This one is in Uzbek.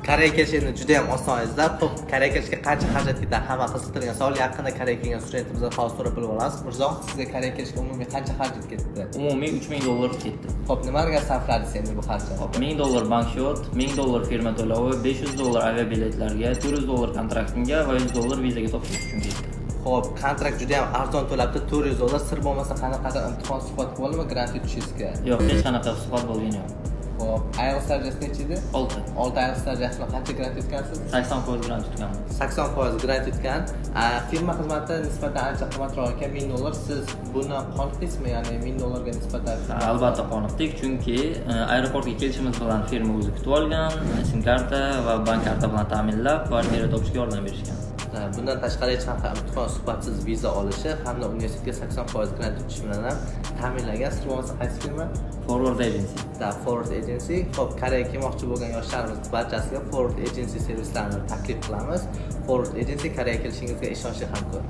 Koreyaga kelishni juda ham oson izlab. Xo'p, Koreyaga kelishga qancha xarajat ketadi? Hamma qiziqtirgan savol. Yaqinda Koreyaga kelgan studentimizdan hozir so'rab bilib olamiz. Mirzo, sizga Koreyaga kelishga umumiy qancha xarajat ketdi? Umumiy $3000 ketdi. Xo'p, nimaga sarfladingiz endi bu xarajat? $1000 bankshot, $1000 firma to'lovi, $500 aviabiletlarga, $400 kontraktingga va $100 vizaga topshirish uchun ketdi. Xo'p, kontrakt juda ham arzon to'labdi, $400. Sir bo'lmasa qanaqadir imtihon suhbat bo'ldimi grant yutishingizga? Yo'q, hech qanaqa suhbat bo'lgani yo'q. Xo'p, IELTS darajasi necha edi? 6. 6 IELTS darajasida qancha grant yutgansiz? 80% grant tutganman. 80% grant yutgan. Firma xizmati nisbatan ancha qimmatroq ekan, $1000. Siz buni qoniqdingizmi? Ya'ni $1000 ga nisbatan? Albatta qoniqdik, chunki aeroportga kelishimiz bilan firma o'zi kutib olgan, sim karta va bank karta bilan ta'minlab, kvartira topishga yordam berishgan. Bundan tashqari hech qanaqa imtihon suhbatsiz viza olishi hamda universitetga 80% grant yutish bilan ham ta'minlagan. Sir bo'lmasa qaysi firma? Forward Agency. Forward Agency. Xo'p, Koreyaga kelmoqchi bo'lgan yoshlarimiz barchasiga Forward Agency servislarini taklif qilamiz. Forward Agency Koreyaga kelishingizga ishonchli hamkor.